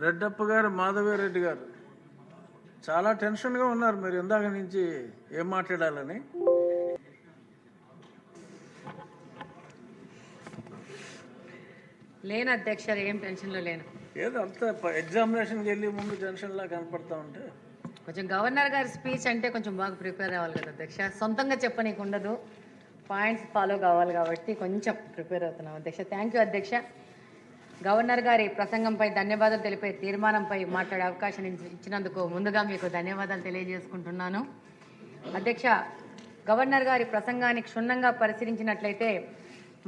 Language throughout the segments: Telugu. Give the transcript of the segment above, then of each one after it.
రెడ్డప్ప గారు, మాధవిరెడ్డి గారు చాలా టెన్షన్గా ఉన్నారు. మీరు ఇందాక నుంచి ఏం మాట్లాడాలని. లేను అధ్యక్ష, ఏం టెన్షన్లో లేను. ఏదో అంత ఎగ్జామినేషన్కి వెళ్ళి ముందు టెన్షన్లా కనపడతా ఉంటే కొంచెం గవర్నర్ గారి స్పీచ్ అంటే కొంచెం బాగా ప్రిపేర్ అవ్వాలి కదా అధ్యక్ష. సొంతంగా చెప్పనీకు ఉండదు, పాయింట్స్ ఫాలో కావాలి కాబట్టి కొంచెం ప్రిపేర్ అవుతున్నాం అధ్యక్ష. థ్యాంక్ యూ అధ్యక్ష. గవర్నర్ గారి ప్రసంగంపై ధన్యవాదాలు తెలిపే తీర్మానంపై మాట్లాడే అవకాశం ఇచ్చినందుకు ముందుగా మీకు ధన్యవాదాలు తెలియజేసుకుంటున్నాను అధ్యక్ష. గవర్నర్ గారి ప్రసంగాన్ని క్షుణ్ణంగా పరిశీలించినట్లయితే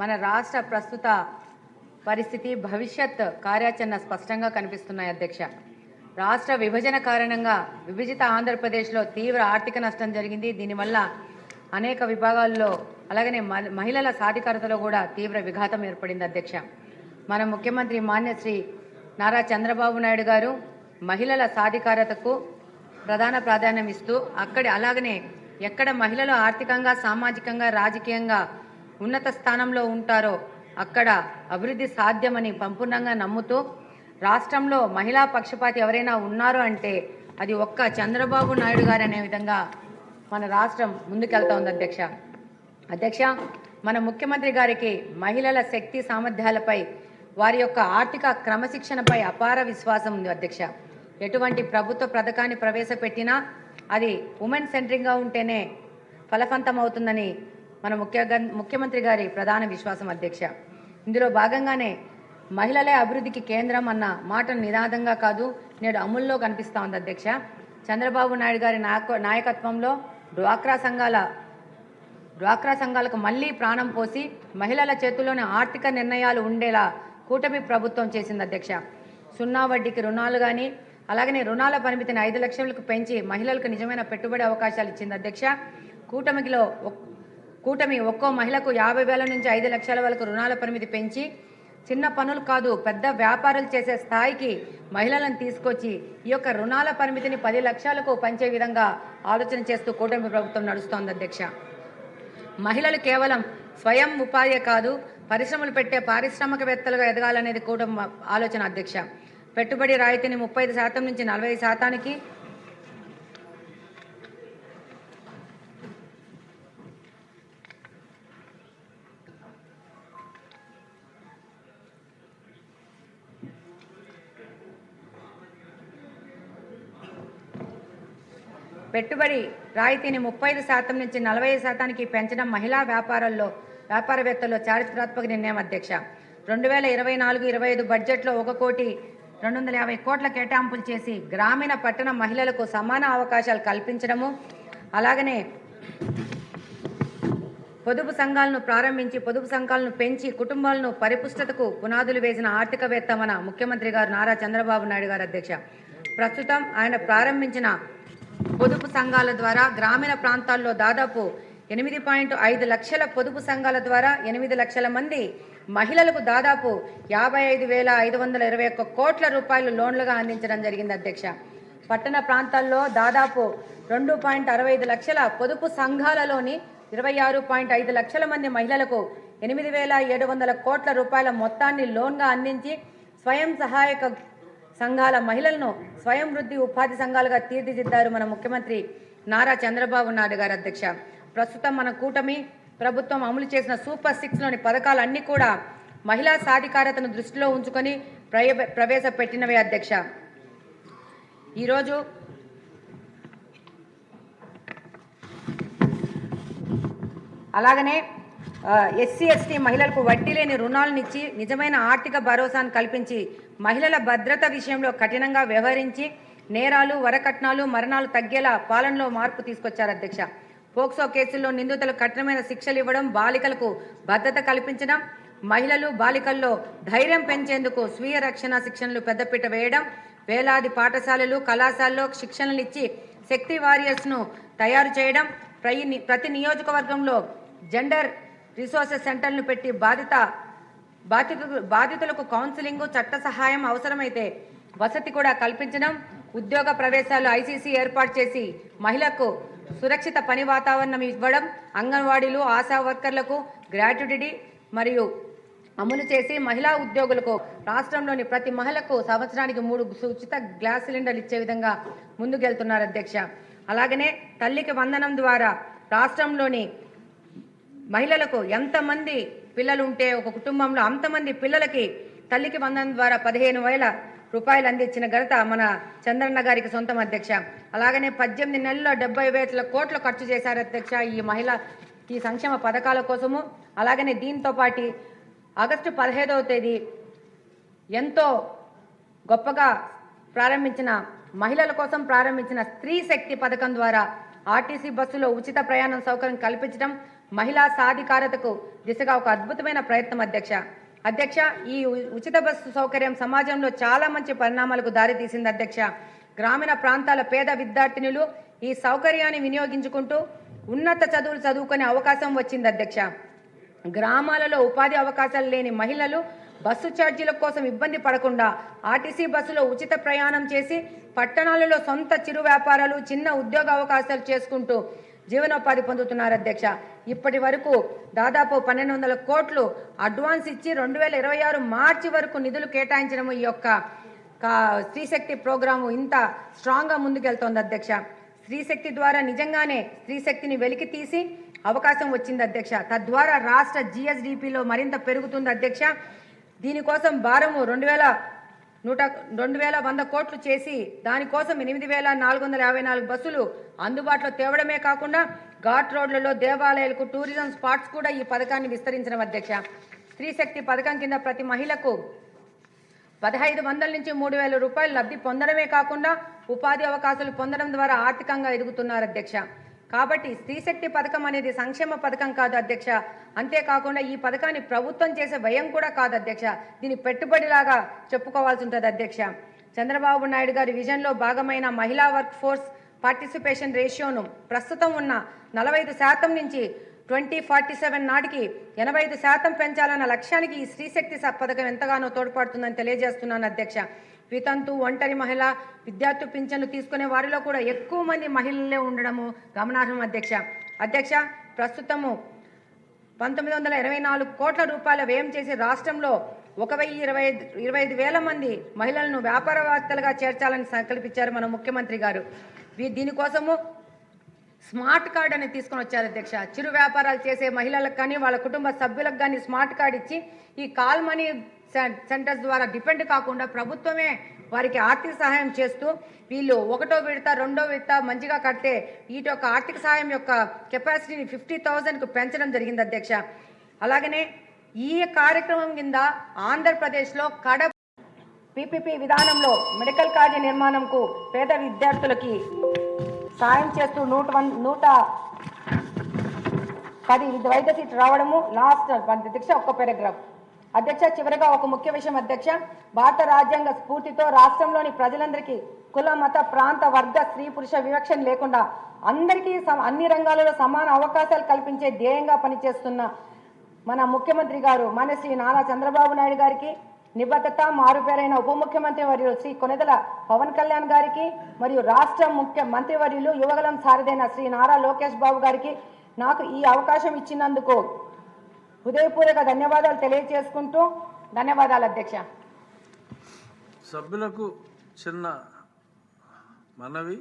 మన రాష్ట్ర ప్రస్తుత పరిస్థితి, భవిష్యత్ కార్యాచరణ స్పష్టంగా కనిపిస్తున్నాయి అధ్యక్ష. రాష్ట్ర విభజన కారణంగా విభజిత ఆంధ్రప్రదేశ్లో తీవ్ర ఆర్థిక నష్టం జరిగింది. దీనివల్ల అనేక విభాగాల్లో అలాగనే మహిళల సాధికారతలో కూడా తీవ్ర విఘాతం ఏర్పడింది అధ్యక్ష. మన ముఖ్యమంత్రి మాన్యశ్రీ నారా చంద్రబాబు నాయుడు గారు మహిళల సాధికారతకు ప్రధాన ప్రాధాన్యం ఇస్తూ అలాగనే ఎక్కడ మహిళలు ఆర్థికంగా, సామాజికంగా, రాజకీయంగా ఉన్నత స్థానంలో ఉంటారో అక్కడ అభివృద్ధి సాధ్యమని సంపూర్ణంగా నమ్ముతూ రాష్ట్రంలో మహిళా పక్షపాతి ఎవరైనా ఉన్నారో అంటే అది ఒక్క చంద్రబాబు నాయుడు గారు అనే విధంగా మన రాష్ట్రం ముందుకెళ్తా ఉంది అధ్యక్ష. అధ్యక్ష, మన ముఖ్యమంత్రి గారికి మహిళల శక్తి సామర్థ్యాలపై, వారి యొక్క ఆర్థిక క్రమశిక్షణపై అపార విశ్వాసం ఉంది అధ్యక్ష. ఎటువంటి ప్రభుత్వ పథకాన్ని ప్రవేశపెట్టినా అది ఉమెన్ సెంట్రింగ్గా ఉంటేనే ఫలవంతం అవుతుందని మన ముఖ్యమంత్రి గారి ప్రధాన విశ్వాసం అధ్యక్ష. ఇందులో భాగంగానే మహిళలే అభివృద్ధికి కేంద్రం అన్న మాట నినాదంగా కాదు, నేడు అమల్లో కనిపిస్తూ ఉంది అధ్యక్ష. చంద్రబాబు నాయుడు గారి నాయకత్వంలో డ్వాక్రా సంఘాలకు మళ్లీ ప్రాణం పోసి మహిళల చేతుల్లోనే ఆర్థిక నిర్ణయాలు ఉండేలా కూటమి ప్రభుత్వం చేసింది అధ్యక్ష. 0 వడ్డీకి రుణాలు కానీ, అలాగనే రుణాల పరిమితిని 5 లక్షలకు పెంచి మహిళలకు నిజమైన పెట్టుబడి అవకాశాలు ఇచ్చింది అధ్యక్ష. కూటమి ఒక్కో మహిళకు 50,000 నుంచి 5 లక్షల వరకు రుణాల పరిమితి పెంచి చిన్న పనులు కాదు పెద్ద వ్యాపారాలు చేసే స్థాయికి మహిళలను తీసుకొచ్చి ఈ యొక్క రుణాల పరిమితిని 10 లక్షలకు పెంచే విధంగా ఆలోచన చేస్తూ కూటమి ప్రభుత్వం నడుస్తోంది అధ్యక్ష. మహిళలు కేవలం స్వయం ఉపాధి కాదు, పరిశ్రమలు పెట్టే పారిశ్రామికవేత్తలుగా ఎదగాలనేది కూటమి ఆలోచన అధ్యక్ష. పెట్టుబడి రాయితీని 35% నుంచి 40%కి, పెట్టుబడి రాయితీని 35% నుంచి 40%కి పెంచడం మహిళా వ్యాపారవేత్తల్లో చారిత్రాత్మక నిర్ణయం అధ్యక్ష. 2024-25 బడ్జెట్లో 1,250 కోట్ల కేటాయింపులు చేసి గ్రామీణ పట్టణ మహిళలకు సమాన అవకాశాలు కల్పించడము, అలాగనే పొదుపు సంఘాలను ప్రారంభించి పొదుపు సంఘాలను పెంచి కుటుంబాలను పరిపుష్టతకు పునాదులు వేసిన ఆర్థికవేత్త మన ముఖ్యమంత్రి గారు నారా చంద్రబాబు నాయుడు గారు అధ్యక్ష. ప్రస్తుతం ఆయన ప్రారంభించిన పొదుపు సంఘాల ద్వారా గ్రామీణ ప్రాంతాల్లో దాదాపు 8.5 లక్షల పొదుపు సంఘాల ద్వారా 8 లక్షల మంది మహిళలకు దాదాపు 55,521 కోట్ల రూపాయలు లోన్లుగా అందించడం జరిగింది అధ్యక్ష. పట్టణ ప్రాంతాల్లో దాదాపు 2.65 లక్షల పొదుపు సంఘాలలోని 26.5 లక్షల మంది మహిళలకు 8,700 కోట్ల రూపాయల మొత్తాన్ని లోన్గా అందించి స్వయం సహాయక సంఘాల మహిళలను స్వయం వృద్ధి ఉపాధి సంఘాలుగా తీర్చిదిద్దారు మన ముఖ్యమంత్రి నారా చంద్రబాబు నాయుడు గారు అధ్యక్ష. ప్రస్తుతం మన కూటమి ప్రభుత్వం అమలు చేసిన సూపర్ 6లోని పథకాలన్నీ కూడా మహిళా సాధికారతను దృష్టిలో ఉంచుకొని ప్రవేశపెట్టినవే అధ్యక్ష. ఈరోజు అలాగనే SC/ST మహిళలకు వడ్డీ లేని రుణాలనిచ్చి నిజమైన ఆర్థిక భరోసాను కల్పించి మహిళల భద్రత విషయంలో కఠినంగా వ్యవహరించి నేరాలు, వరకట్నాలు, మరణాలు తగ్గేలా పాలనలో మార్పు తీసుకొచ్చారు అధ్యక్ష. పోక్సో కేసుల్లో నిందితులకు కఠినమైన శిక్షలు ఇవ్వడం, బాలికలకు భద్రత కల్పించడం, మహిళలు బాలికల్లో ధైర్యం పెంచేందుకు స్వీయ రక్షణ శిక్షణలు పెద్దపీట వేయడం, వేలాది పాఠశాలలు, కళాశాలలో శిక్షణలు ఇచ్చి శక్తి వారియర్స్ను తయారు చేయడం, ప్రతి నియోజకవర్గంలో జెండర్ రిసోర్సెస్ సెంటర్లను పెట్టి బాధితులకు కౌన్సిలింగ్, చట్ట సహాయం, అవసరమైతే వసతి కూడా కల్పించడం, ఉద్యోగ ప్రవేశాలు ICC ఏర్పాటు చేసి మహిళలకు సురక్షిత పని వాతావరణం ఇవ్వడం, అంగన్వాడీలు, ఆశా వర్కర్లకు గ్రాట్యుటీ మరియు అమలు చేసి మహిళా ఉద్యోగులకు రాష్ట్రంలోని ప్రతి మహిళకు సంవత్సరానికి 3 ఉచిత గ్యాస్ సిలిండర్లు ఇచ్చే విధంగా ముందుకెళ్తున్నారు అధ్యక్ష. అలాగనే తల్లికి వందనం ద్వారా రాష్ట్రంలోని మహిళలకు ఎంతమంది పిల్లలు ఉంటే ఒక కుటుంబంలో అంతమంది పిల్లలకి తల్లికి వందనం ద్వారా 15,000 రూపాయలు అందించిన ఘనత మన చంద్రన్న గారికి సొంతం అధ్యక్ష. అలాగనే 18 నెలల్లో 70,000 కోట్లు ఖర్చు చేశారు అధ్యక్ష ఈ సంక్షేమ పథకాల కోసము. అలాగనే దీంతో పాటు ఆగస్టు 15వ తేదీ ఎంతో గొప్పగా ప్రారంభించిన మహిళల కోసం ప్రారంభించిన స్త్రీ శక్తి పథకం ద్వారా ఆర్టీసీ బస్సులో ఉచిత ప్రయాణం సౌకర్యం కల్పించడం మహిళా సాధికారతకు దిశగా ఒక అద్భుతమైన ప్రయత్నం అధ్యక్ష. ఈ ఉచిత బస్సు సౌకర్యం సమాజంలో చాలా మంచి పరిణామాలకు దారితీసింది అధ్యక్ష. గ్రామీణ ప్రాంతాల పేద విద్యార్థినులు ఈ సౌకర్యాన్ని వినియోగించుకుంటూ ఉన్నత చదువులు చదువుకునే అవకాశం వచ్చింది అధ్యక్ష. గ్రామాలలో ఉపాధి అవకాశాలు లేని మహిళలు బస్సు ఛార్జీల కోసం ఇబ్బంది పడకుండా ఆర్టీసీ బస్సులో ఉచిత ప్రయాణం చేసి పట్టణాలలో సొంత చిరు వ్యాపారాలు చిన్న ఉద్యోగ అవకాశాలు చేసుకుంటూ జీవనోపాధి పొందుతున్నారు అధ్యక్ష. ఇప్పటి వరకు దాదాపు 1,200 కోట్లు అడ్వాన్స్ ఇచ్చి 2026 మార్చి వరకు నిధులు కేటాయించడం ఈ యొక్క స్త్రీశక్తి ప్రోగ్రాము ఇంత స్ట్రాంగ్గా ముందుకెళ్తోంది అధ్యక్ష. స్త్రీశక్తి ద్వారా నిజంగానే స్త్రీశక్తిని వెలికి తీసి అవకాశం వచ్చింది అధ్యక్ష. తద్వారా రాష్ట్ర GSDPలో మరింత పెరుగుతుంది అధ్యక్ష. దీనికోసం భారము 2,100 కోట్లు చేసి దానికోసం 8,454 బస్సులు అందుబాటులో తేవడమే కాకుండా ఘాట్ రోడ్లలో దేవాలయాలకు టూరిజం స్పాట్స్ కూడా ఈ పథకాన్ని విస్తరించడం అధ్యక్ష. స్త్రీశక్తి పథకం కింద ప్రతి మహిళకు 1,500 నుంచి 3,000 రూపాయలు లబ్ధి పొందడమే కాకుండా ఉపాధి అవకాశాలు పొందడం ద్వారా ఆర్థికంగా ఎదుగుతున్నారు అధ్యక్ష. కాబట్టి స్త్రీశక్తి పథకం అనేది సంక్షేమ పథకం కాదు అధ్యక్ష. అంతేకాకుండా ఈ పథకాన్ని ప్రభుత్వం చేసే వ్యయం కూడా కాదు అధ్యక్ష. దీని పెట్టుబడిలాగా చెప్పుకోవాల్సి ఉంటుంది అధ్యక్ష. చంద్రబాబు నాయుడు గారి విజన్లో భాగమైన మహిళా వర్క్ ఫోర్స్ పార్టిసిపేషన్ రేషియోను ప్రస్తుతం ఉన్న 45% నుంచి 2047 నాటికి 85% పెంచాలన్న లక్ష్యానికి ఈ స్త్రీశక్తి పథకం ఎంతగానో తోడ్పడుతుందని తెలియజేస్తున్నాను అధ్యక్ష. వితంతు ఒంటరి మహిళ విద్యార్థి పింఛన్లు తీసుకునే వారిలో కూడా ఎక్కువ మంది మహిళలే ఉండడము గమనార్హం అధ్యక్ష. ప్రస్తుతము 1,924 కోట్ల రూపాయల వ్యయం చేసి రాష్ట్రంలో 1,25,000 మంది మహిళలను వ్యాపారవేత్తలుగా చేర్చాలని సంకల్పించారు మన ముఖ్యమంత్రి గారు. దీనికోసము స్మార్ట్ కార్డ్ అని తీసుకొని వచ్చారు అధ్యక్ష. చిరు వ్యాపారాలు చేసే మహిళలకు కానీ వాళ్ళ కుటుంబ సభ్యులకు కానీ స్మార్ట్ కార్డ్ ఇచ్చి ఈ కాల్ మనీ సెంటర్స్ ద్వారా డిపెండ్ కాకుండా ప్రభుత్వమే వారికి ఆర్థిక సహాయం చేస్తూ వీళ్ళు 1వ విడత 2వ విడత మంచిగా కడితే వీటి యొక్క ఆర్థిక సహాయం యొక్క కెపాసిటీని 50,000కు పెంచడం జరిగింది అధ్యక్ష. అలాగనే ఈ కార్యక్రమం కింద ఆంధ్రప్రదేశ్లో కడప PPP విధానంలో మెడికల్ కాలేజీ నిర్మాణంకు పేద విద్యార్థులకి సాయం చేస్తూ 110 వైద్య సీట్ రావడము లాస్ట్ అధ్యక్ష ఒక్క పారాగ్రాఫ్ అధ్యక్ష. చివరిగా ఒక ముఖ్య విషయం అధ్యక్ష. భారత రాజ్యాంగ స్ఫూర్తితో రాష్ట్రంలోని ప్రజలందరికీ కుల మత ప్రాంత వర్గ స్త్రీ పురుష వివక్షణ లేకుండా అందరికీ అన్ని రంగాలలో సమాన అవకాశాలు కల్పించే ధ్యేయంగా పనిచేస్తున్న మన ముఖ్యమంత్రి గారు మన శ్రీ నారా చంద్రబాబు నాయుడు గారికి నిబద్ధత మారుపేరైన ఉప ముఖ్యమంత్రి వర్యులు శ్రీ కొనిదెల పవన్ కళ్యాణ్ గారికి మరియు రాష్ట్ర ముఖ్య మంత్రివర్యులు యువగలం సారథైన శ్రీ నారా లోకేష్ బాబు గారికి నాకు ఈ అవకాశం ఇచ్చినందుకు హృదయపూర్వక ధన్యవాదాలు తెలియజేసుకుంటూ ధన్యవాదాలు అధ్యక్ష. సభ్యులకు చిన్న మనవి.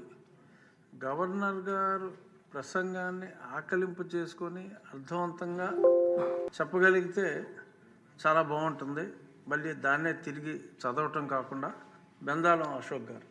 గవర్నర్ గారు ప్రసంగాన్ని ఆకలింపు చేసుకొని అర్థవంతంగా చెప్పగలిగితే చాలా బాగుంటుంది. మళ్ళీ దాన్నే తిరిగి చదవటం కాకుండా బెందాలం అశోక్ గారు.